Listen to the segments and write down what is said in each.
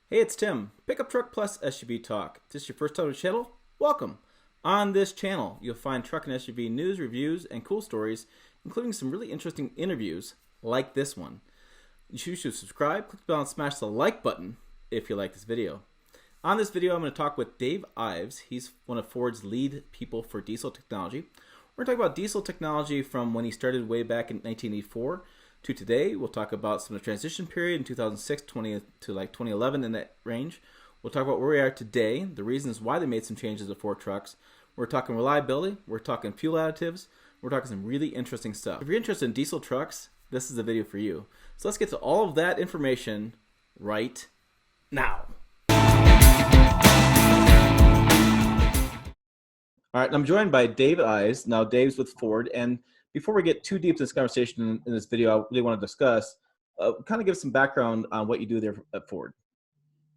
Hey, it's Tim. Pickup Truck Plus SUV Talk. If this is your first time to the channel, welcome. On this channel, you'll find truck and SUV news, reviews, and cool stories, including some really interesting interviews like this one. You should subscribe, click the bell, and smash the like button if you like this video. On this video, I'm going to talk with Dave Ives. He's one of Ford's lead people for diesel technology. We're going to talk about diesel technology from when he started way back in 1984 to today. We'll talk about some of the transition period in 2006 to like 2011 in that range. We'll talk about where we are today, the reasons why they made some changes to Ford trucks. We're talking reliability, we're talking fuel additives, we're talking some really interesting stuff. If you're interested in diesel trucks, this is the video for you. So let's get to all of that information right now. All right, I'm joined by Dave Ives. Now, Dave's with Ford, and before we get too deep in this conversation in this video, I really want to discuss, kind of give some background on what you do there at Ford.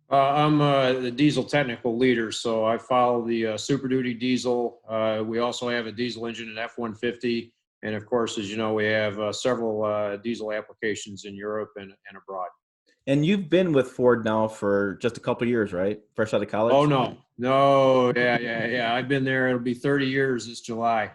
I'm the diesel technical leader, so I follow the Super Duty diesel. We also have a diesel engine at F-150, and of course, as you know, we have several diesel applications in Europe and abroad. And you've been with Ford now for just a couple of years, right? Fresh out of college? Oh, no, yeah. I've been there. It'll be 30 years this July.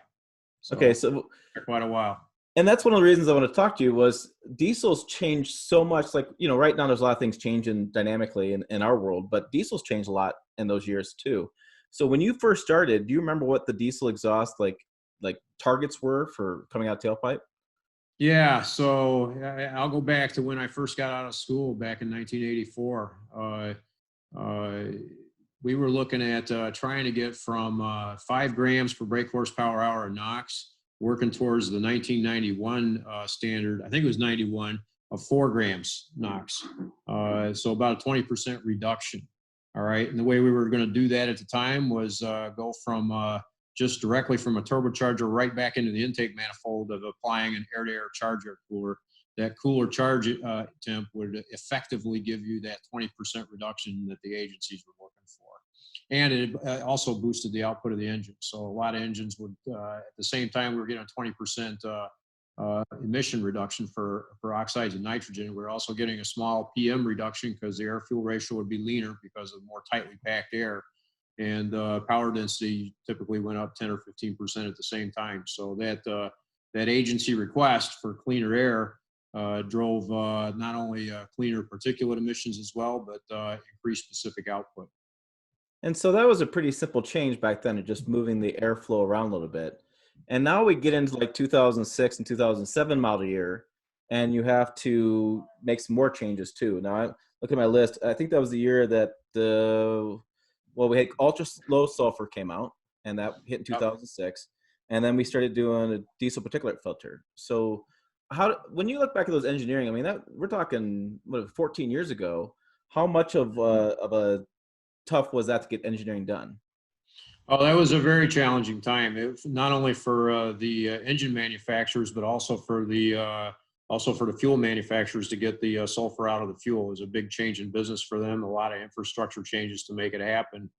Okay, So so, quite a while. and that's one of the reasons I want to talk to you was diesel's changed so much. Like, you know, right now there's a lot of things changing dynamically in our world, but diesel's changed a lot in those years too. So when you first started, do you remember what the diesel exhaust like targets were for coming out tailpipe? Yeah, so I'll go back to when I first got out of school back in 1984. Uh, we were looking at trying to get from 5 grams per brake horsepower hour of NOx, working towards the 1991 standard, I think it was 91, of 4 grams NOx. So about a 20% reduction. All right. And the way we were going to do that at the time was go from just directly from a turbocharger right back into the intake manifold of applying an air-to-air charge air cooler. That cooler charge temp would effectively give you that 20% reduction that the agencies were looking for. And it also boosted the output of the engine. So a lot of engines would, at the same time, we were getting a 20% emission reduction for oxides and nitrogen. We're also getting a small PM reduction because the air-fuel ratio would be leaner because of more tightly packed air. And power density typically went up 10 or 15% at the same time. So that agency request for cleaner air drove not only cleaner particulate emissions as well, but increased specific output. And so that was a pretty simple change back then, of just moving the airflow around a little bit. And now we get into like 2006 and 2007 model year, and you have to make some more changes too. Now, I look at my list. I think that was the year that we had ultra low sulfur came out, and that hit in Yep. 2006. And then we started doing a diesel particulate filter. So, when you look back at those engineering, I mean, that we're talking 14 years ago. How much of a tough was that to get engineering done? Oh, that was a very challenging time. Not only for the engine manufacturers, but also for the fuel manufacturers to get the sulfur out of the fuel. It was a big change in business for them. A lot of infrastructure changes to make it happen,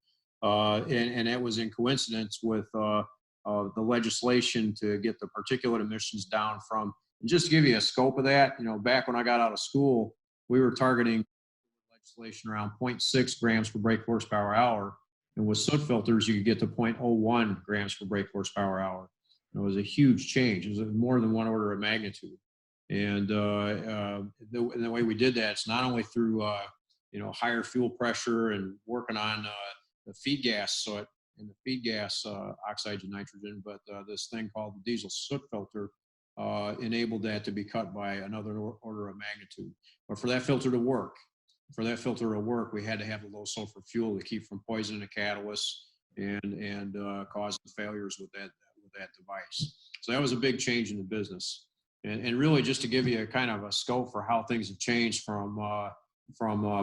and that was in coincidence with the legislation to get the particulate emissions down from. And just to give you a scope of that, you know, back when I got out of school, we were targeting legislation around 0.6 grams per brake horsepower hour. And with soot filters, you could get to 0.01 grams per brake horsepower hour. And it was a huge change. It was more than one order of magnitude. And the way we did that, it's not only through higher fuel pressure and working on the feed gas soot and the feed gas oxides and nitrogen, but this thing called the diesel soot filter enabled that to be cut by another order of magnitude. But for that filter to work, we had to have the low sulfur fuel to keep from poisoning the catalyst and causing failures with that device. So that was a big change in the business. And really, just to give you a kind of a scope for how things have changed from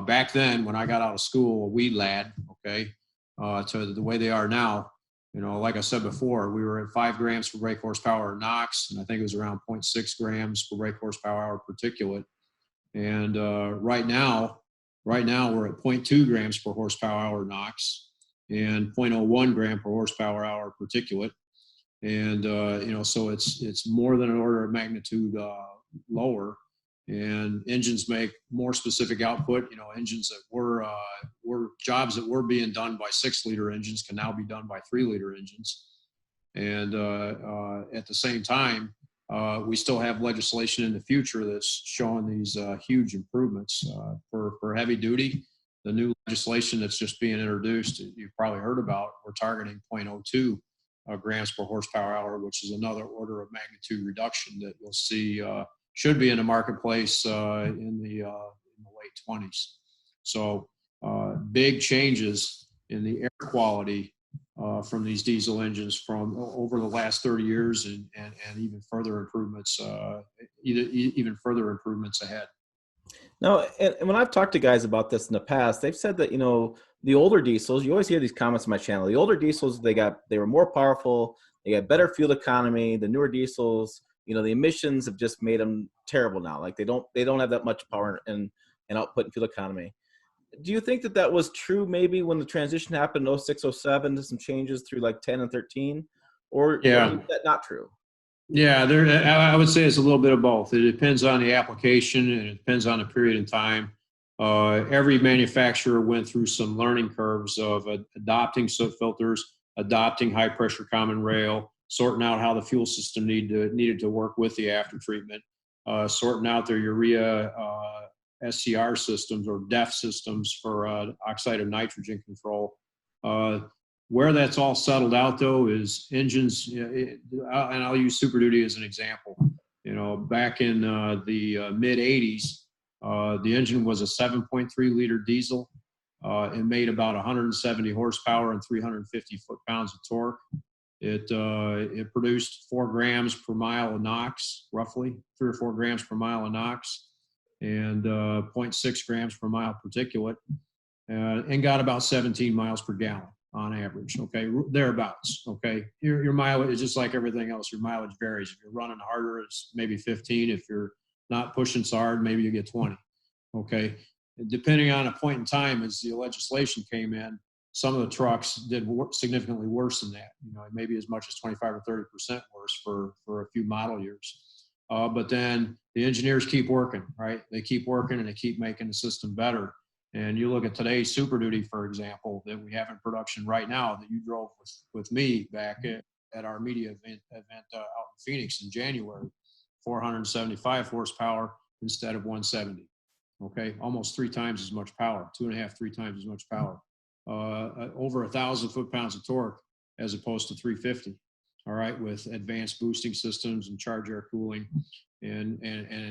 back then when I got out of school, a weed lad, okay, to the way they are now. You know, like I said before, we were at 5 grams per brake horsepower NOx, and I think it was around 0.6 grams per brake horsepower hour particulate. And right now we're at 0.2 grams per horsepower hour NOx and 0.01 gram per horsepower hour particulate. And, so it's more than an order of magnitude lower. And engines make more specific output. You know, engines that were jobs that were being done by 6-liter engines can now be done by 3-liter engines. And at the same time, we still have legislation in the future that's showing these huge improvements for heavy duty. The new legislation that's just being introduced, you've probably heard about, we're targeting 0.02 grams per horsepower hour, which is another order of magnitude reduction that you'll see should be in the marketplace in the late 20s. So big changes in the air quality from these diesel engines from over the last 30 years, and even further improvements, even further improvements ahead. No, and when I've talked to guys about this in the past, they've said that, the older diesels, you always hear these comments on my channel, the older diesels, they were more powerful, they got better fuel economy. The newer diesels, the emissions have just made them terrible now. Like they don't have that much power and output and fuel economy. Do you think that was true maybe when the transition happened in 06, 07 to some changes through like 10 and 13? Or Yeah. is that not true? Yeah, I would say it's a little bit of both. It depends on the application, and it depends on the period in time. Every manufacturer went through some learning curves of adopting soot filters, adopting high pressure common rail, sorting out how the fuel system needed to work with the after treatment, sorting out their urea SCR systems or DEF systems for oxide of nitrogen control. Where that's all settled out, though, is engines, and I'll use Super Duty as an example. Back in the mid 80s, the engine was a 7.3-liter diesel. It made about 170 horsepower and 350 foot-pounds of torque. It produced 4 grams per mile of NOx, roughly 3 or 4 grams per mile of NOx, and 0.6 grams per mile particulate, and got about 17 miles per gallon on average, okay, thereabouts, okay. Your mileage is just like everything else. Your mileage varies. If you're running harder, it's maybe 15. If you're not pushing so hard, maybe you get 20, okay. Depending on a point in time, as the legislation came in, some of the trucks did significantly worse than that, maybe as much as 25 or 30% worse for a few model years. But then the engineers keep working, right? They keep working and they keep making the system better. And you look at today's Super Duty, for example, that we have in production right now, that you drove with me back at our media event out in Phoenix in January, 475 horsepower instead of 170. Okay, almost 3 times as much power, 2.5, 3 times as much power, over 1,000 foot-pounds of torque as opposed to 350. All right, with advanced boosting systems and charge air cooling and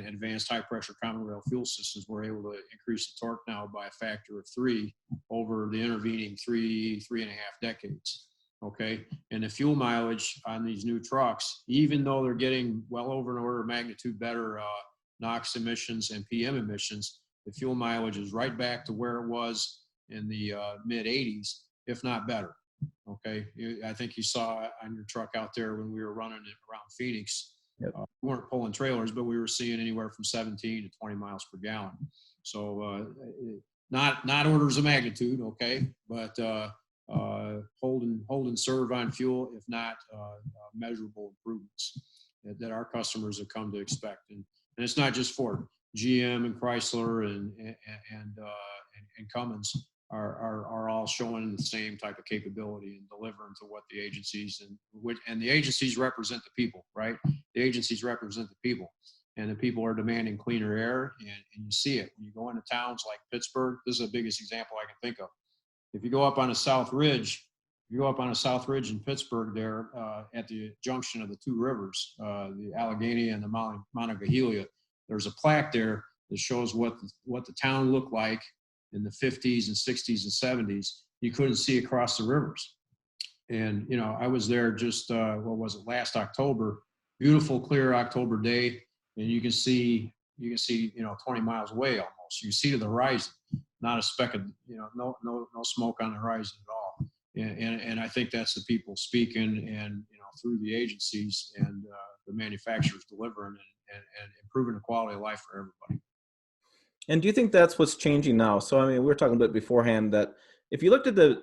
advanced high pressure common rail fuel systems, we're able to increase the torque now by a factor of 3 over the intervening 3.5 decades. Okay, and the fuel mileage on these new trucks, even though they're getting well over an order of magnitude better NOx emissions and PM emissions, the fuel mileage is right back to where it was in the mid 80s, if not better. Okay, I think you saw on your truck out there when we were running it around Phoenix. Yep. We weren't pulling trailers, but we were seeing anywhere from 17 to 20 miles per gallon. So not orders of magnitude, okay, but holding serve on fuel, if not measurable improvements that our customers have come to expect. And it's not just Ford, GM and Chrysler and Cummins are all showing the same type of capability and delivering to what the agencies and the agencies represent the people, right? The agencies represent the people, and the people are demanding cleaner air, and you see it when you go into towns like Pittsburgh. This is the biggest example I can think of. If you go up on a South Ridge, in Pittsburgh there at the junction of the 2 rivers, the Allegheny and the Monongahela, there's a plaque there that shows what the town looked like in the 50s and 60s and 70s. You couldn't see across the rivers. And, I was there just, last October, beautiful, clear October day. And you can see, 20 miles away almost. You see to the horizon, not a speck of, no smoke on the horizon at all. And I think that's the people speaking and, through the agencies and the manufacturers delivering and improving the quality of life for everybody. And do you think that's what's changing now? So, we were talking about beforehand that if you looked at the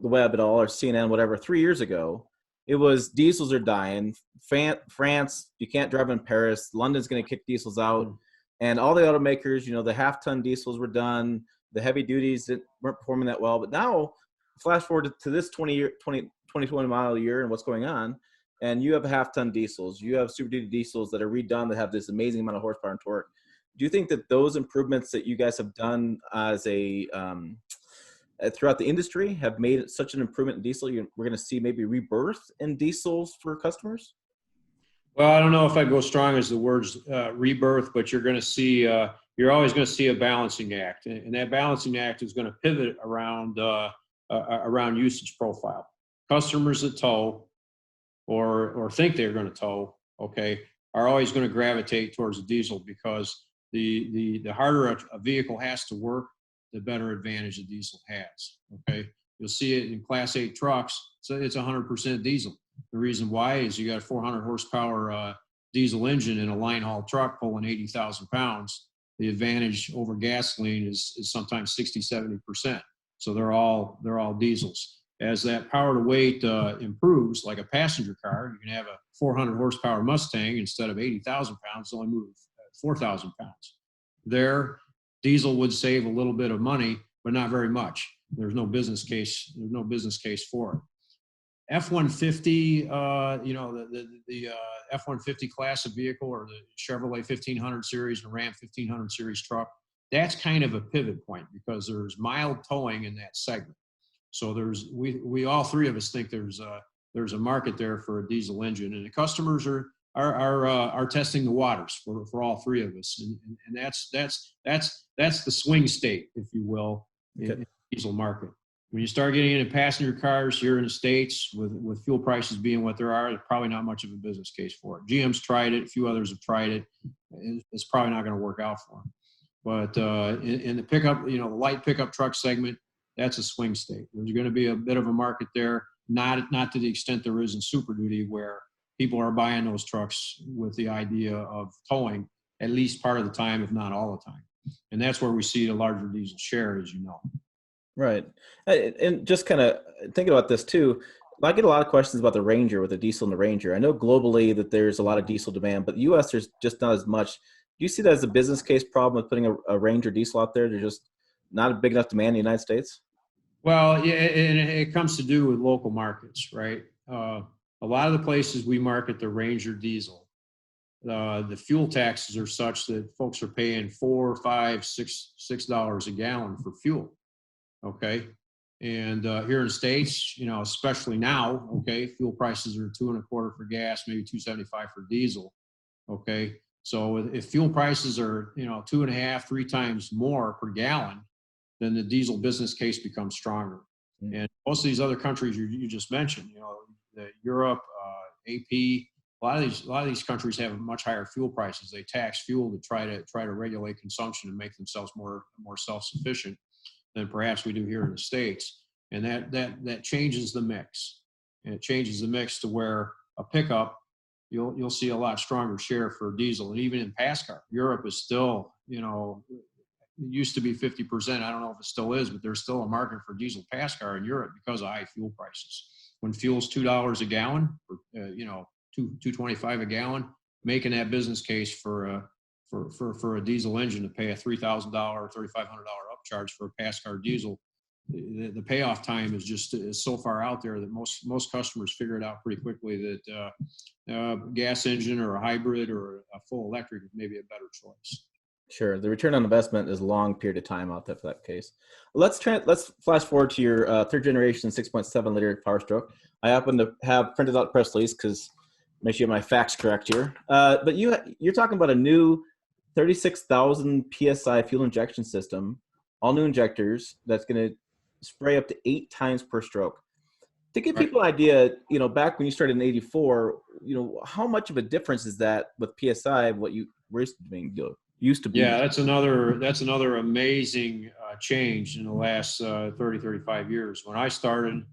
web at all, or CNN, whatever, 3 years ago, it was diesels are dying. France, you can't drive in Paris. London's going to kick diesels out. And all the automakers, the half-ton diesels were done. The heavy duties weren't performing that well. But now, flash forward to this 2020 model year and what's going on, and you have half-ton diesels. You have Super Duty diesels that are redone that have this amazing amount of horsepower and torque. Do you think that those improvements that you guys have done as a throughout the industry have made it such an improvement in diesel? We're going to see maybe rebirth in diesels for customers? Well, I don't know if I'd go strong as the words rebirth, but you're going to see, you're always going to see a balancing act. And that balancing act is going to pivot around usage profile. Customers that tow or think they're going to tow, okay, are always going to gravitate towards a diesel because the harder a vehicle has to work, the better advantage a diesel has, okay? You'll see it in Class 8 trucks, so it's 100% diesel. The reason why is you got a 400 horsepower diesel engine in a line haul truck pulling 80,000 pounds. The advantage over gasoline is sometimes 60, 70%. So they're all diesels. As that power to weight improves, like a passenger car, you can have a 400 horsepower Mustang instead of 80,000 pounds, only move 4,000 pounds. There, diesel would save a little bit of money, but not very much. There's no business case. There's no business case for it. F-150, the F-150 class of vehicle, or the Chevrolet 1500 series and Ram 1500 series truck, that's kind of a pivot point because there's mild towing in that segment. So we all three of us think there's a market there for a diesel engine, and the customers are testing the waters for all three of us, and that's the swing state, if you will, in the diesel market. When you start getting into passenger cars here in the States, with fuel prices being what there are, there's probably not much of a business case for it. GM's tried it, a few others have tried it. It's probably not going to work out for them. But in the pickup, the light pickup truck segment, that's a swing state. There's going to be a bit of a market there, not to the extent there is in Super Duty, where people are buying those trucks with the idea of towing at least part of the time, if not all the time. And that's where we see the larger diesel share, as you know. Right. And just kind of thinking about this too, I get a lot of questions about the Ranger, with the diesel and the Ranger. I know globally that there's a lot of diesel demand, but the U.S. there's just not as much. Do you see that as a business case problem with putting a Ranger diesel out there? There's just not a big enough demand in the United States? Well, yeah, and it comes to do with local markets, right? A lot of the places we market the Ranger diesel, the fuel taxes are such that folks are paying $4, $5, $6 a gallon for fuel. Okay. And here in the States, especially now, okay, fuel prices are $2.25 for gas, maybe $2.75 for diesel. Okay. So if fuel prices are, 2.5, 3 times more per gallon, then the diesel business case becomes stronger. Mm-hmm. And most of these other countries you just mentioned, Europe, AP, a lot of these countries have much higher fuel prices. They tax fuel to try to regulate consumption and make themselves more self-sufficient than perhaps we do here in the States. And that changes the mix. And it changes the mix to where a pickup, you'll see a lot stronger share for diesel. And even in pass car, Europe is still, it used to be 50%. I don't know if it still is, but there's still a market for diesel pass car in Europe because of high fuel prices. When fuel's $2 a gallon, or $2.25 a gallon, making that business case for a diesel engine to pay a $3,000, $3,500 upcharge for a pass car diesel, the payoff time is so far out there that most customers figure it out pretty quickly that a gas engine or a hybrid or a full electric is maybe a better choice. Sure. The return on investment is a long period of time out there for that case. Let's flash forward to your third generation 6.7 liter Power Stroke. I happen to have printed out press release because make sure you have my facts correct here. But you're talking about a new 36,000 PSI fuel injection system, all new injectors, that's going to spray up to 8 times per stroke. To give people an idea, back when you started in '84, how much of a difference is that with PSI of what you were used to be? Yeah, that's another amazing change in the last 30, 35 years. When I started,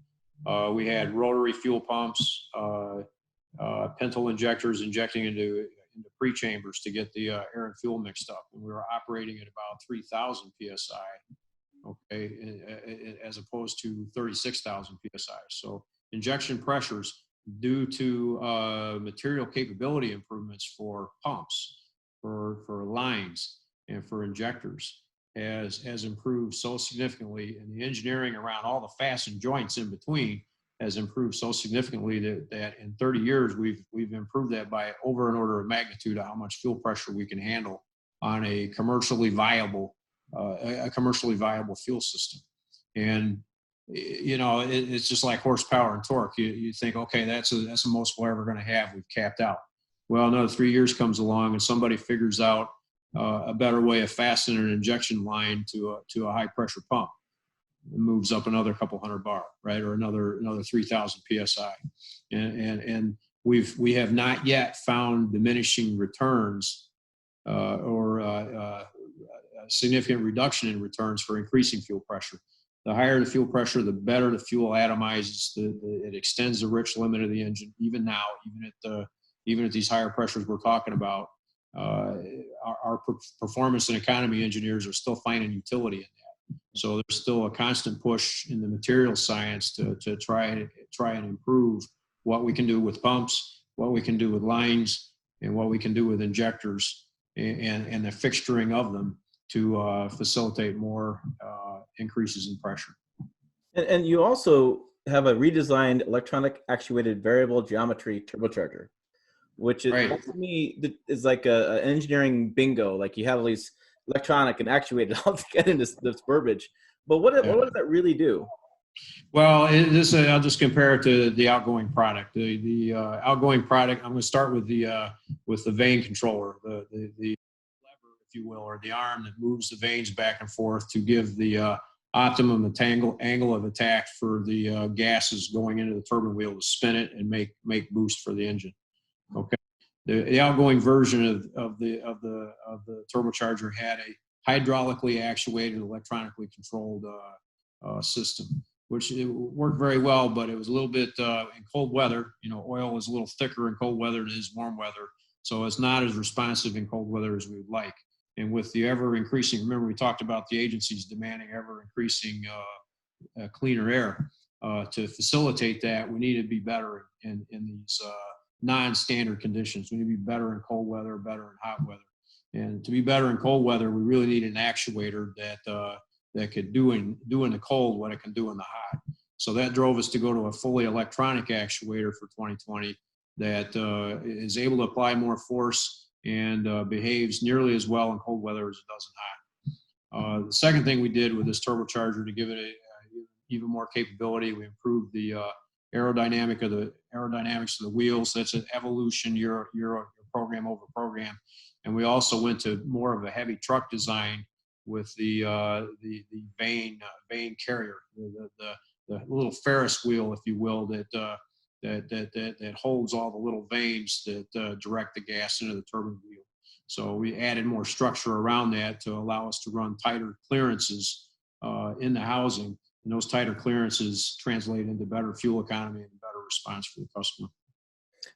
we had rotary fuel pumps, pentyl injectors injecting into pre-chambers to get the air and fuel mixed up. And we were operating at about 3,000 PSI, okay, as opposed to 36,000 PSI. So injection pressures due to material capability improvements for pumps, for lines, and for injectors has improved so significantly, and the engineering around all the fastened joints in between has improved so significantly that in 30 years we've improved that by over an order of magnitude of how much fuel pressure we can handle on a commercially viable fuel system. And it's just like horsepower and torque. You think, okay, that's the most we're ever going to have. We've capped out. Well, another 3 years comes along and somebody figures out a better way of fastening an injection line to a high pressure pump. It moves up another couple hundred bar, right, or another 3,000 psi, and we have not yet found diminishing returns or significant reduction in returns for increasing fuel pressure. The higher the fuel pressure, the better the fuel atomizes. It extends the rich limit of the engine. Even now, even at these higher pressures we're talking about, our performance and economy engineers are still finding utility in that. So there's still a constant push in the material science to try and improve what we can do with pumps, what we can do with lines, and what we can do with injectors and the fixturing of them to facilitate more increases in pressure. And you also have a redesigned electronic actuated variable geometry turbocharger, which is, right, to me, is like an engineering bingo. Like you have all these electronic and actuated all together in this verbiage. But what does that really do? Well, I'll just compare it to the outgoing product. The outgoing product, I'm going to start with the vane controller, the lever, if you will, or the arm that moves the vanes back and forth to give the optimum angle of attack for the gases going into the turbine wheel to spin it and make boost for the engine. Okay. The outgoing version of the turbocharger had a hydraulically actuated, electronically controlled system, which it worked very well, but it was a little bit in cold weather. Oil is a little thicker in cold weather than it is warm weather, so it's not as responsive in cold weather as we would like. And with the ever increasing, remember we talked about the agencies demanding ever increasing cleaner air. To facilitate that, we need to be better in these non-standard conditions. We need to be better in cold weather, better in hot weather. And to be better in cold weather, we really need an actuator that could do in the cold what it can do in the hot. So that drove us to go to a fully electronic actuator for 2020 that is able to apply more force and behaves nearly as well in cold weather as it does in hot. The second thing we did with this turbocharger to give it even more capability, we improved the aerodynamics of the wheels. That's an evolution, your program over program. And we also went to more of a heavy truck design with the vane carrier, the little Ferris wheel, if you will, that holds all the little vanes that direct the gas into the turbine wheel. So we added more structure around that to allow us to run tighter clearances in the housing, and those tighter clearances translate into better fuel economy and better response for the customer.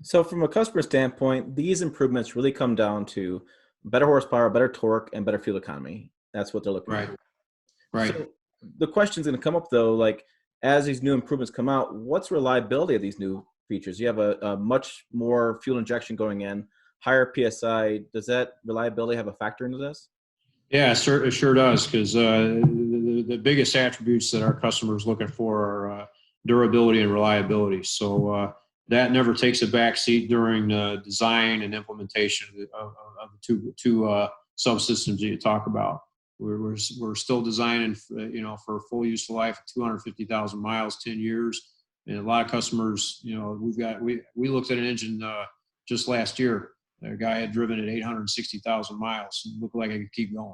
So from a customer standpoint, these improvements really come down to better horsepower, better torque, and better fuel economy. That's what they're looking for. Right. So the question's going to come up though, like as these new improvements come out, what's reliability of these new features? You have a much more fuel injection going in, higher PSI. Does that reliability have a factor into this? Yeah, it sure does, because the biggest attributes that our customers are looking for are durability and reliability. So that never takes a backseat during design and implementation of the two subsystems that you talk about. We're still designing, for a full useful life of 250,000 miles, 10 years, and a lot of customers, we looked at an engine just last year. A guy had driven it 860,000 miles and looked like it could keep going.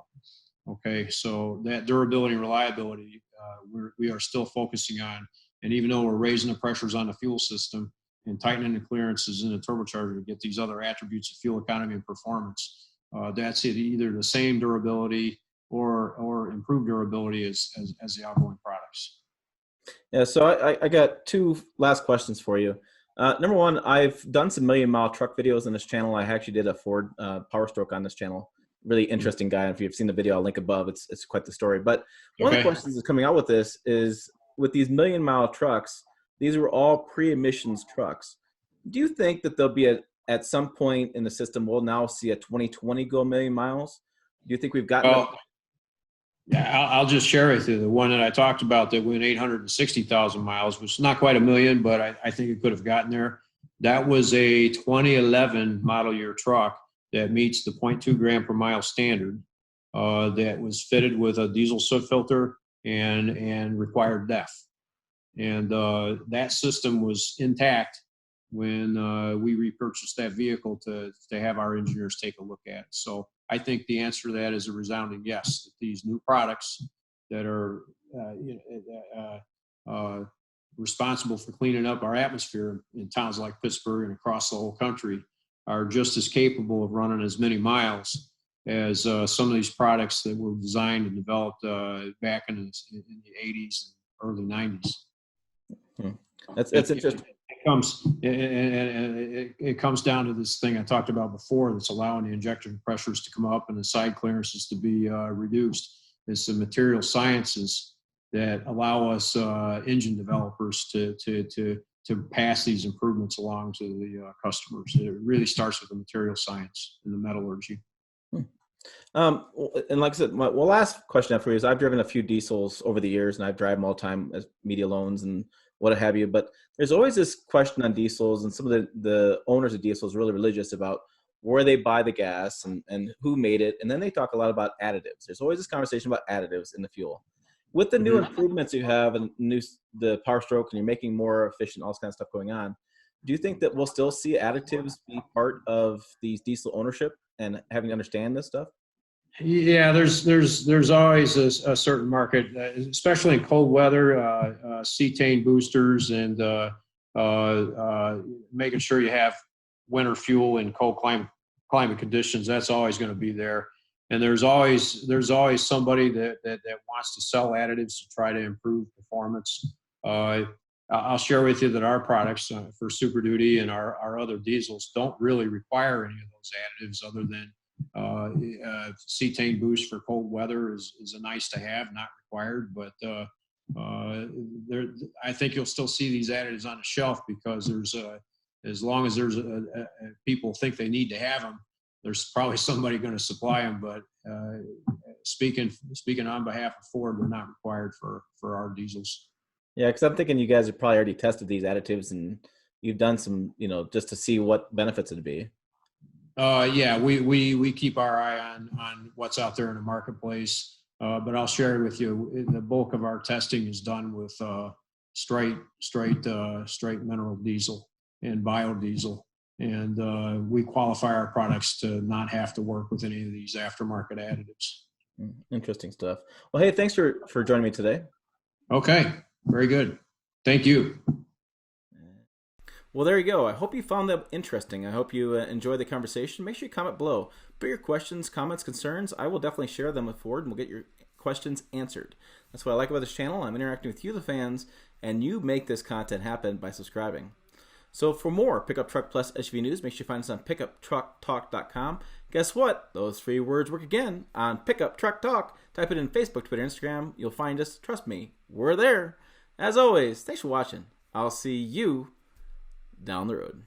Okay, so that durability and reliability, we are still focusing on. And even though we're raising the pressures on the fuel system and tightening the clearances in the turbocharger to get these other attributes of fuel economy and performance, that's it, either the same durability or improved durability as the outgoing products. Yeah, so I got two last questions for you. Number one, I've done some million-mile truck videos on this channel. I actually did a Ford Power Stroke on this channel. Really interesting guy. If you've seen the video, I'll link above. It's quite the story. But one of the questions that's coming out with this is, with these million-mile trucks, these were all pre-emissions trucks. Do you think that there'll be at some point in the system, we'll now see a 2020 go a million miles? Do you think we've gotten Yeah, I'll just share with you the one that I talked about that went 860,000 miles, which is not quite a million, but I think it could have gotten there. That was a 2011 model year truck that meets the 0.2 gram per mile standard. That was fitted with a diesel soot filter and required DEF. And that system was intact when we repurchased that vehicle to have our engineers take a look at. So I think the answer to that is a resounding yes. That these new products that are responsible for cleaning up our atmosphere in towns like Pittsburgh and across the whole country are just as capable of running as many miles as some of these products that were designed and developed back in the 80s and early 90s. That's interesting. It comes down to this thing I talked about before that's allowing the injection pressures to come up and the side clearances to be reduced. It's the material sciences that allow us engine developers to pass these improvements along to the customers. It really starts with the material science and the metallurgy. And like I said, my last question I have for you is I've driven a few diesels over the years, and I've driven them all the time as media loans and what have you. But there's always this question on diesels, and some of the owners of diesels are really religious about where they buy the gas and who made it. And then they talk a lot about additives. There's always this conversation about additives in the fuel. With the new improvements you have and the power stroke, and you're making more efficient, all this kind of stuff going on, do you think that we'll still see additives be part of these diesel ownership and having to understand this stuff? Yeah, there's always a certain market, especially in cold weather, cetane boosters and making sure you have winter fuel in cold climate conditions. That's always going to be there, and there's always somebody that wants to sell additives to try to improve performance. I'll share with you that our products for Super Duty and our other diesels don't really require any of those additives other than cetane boost for cold weather is a nice to have, not required, but I think you'll still see these additives on the shelf because as long as there's people think they need to have them, there's probably somebody going to supply them. But speaking on behalf of Ford, they're not required for our diesels. Yeah, because I'm thinking you guys have probably already tested these additives and you've done some, just to see what benefits it'd be. Yeah, we keep our eye on what's out there in the marketplace. But I'll share with you, the bulk of our testing is done with straight mineral diesel and biodiesel, and we qualify our products to not have to work with any of these aftermarket additives. Interesting stuff. Well, hey, thanks for joining me today. Okay, very good. Thank you. Well, there you go. I hope you found that interesting. I hope you enjoyed the conversation. Make sure you comment below. Put your questions, comments, concerns. I will definitely share them with Ford, and we'll get your questions answered. That's what I like about this channel. I'm interacting with you, the fans, and you make this content happen by subscribing. So for more Pickup Truck Plus SUV news, make sure you find us on pickuptrucktalk.com. Guess what? Those 3 words work again on Pickup Truck Talk. Type it in Facebook, Twitter, Instagram. You'll find us. Trust me, we're there. As always, thanks for watching. I'll see you down the road.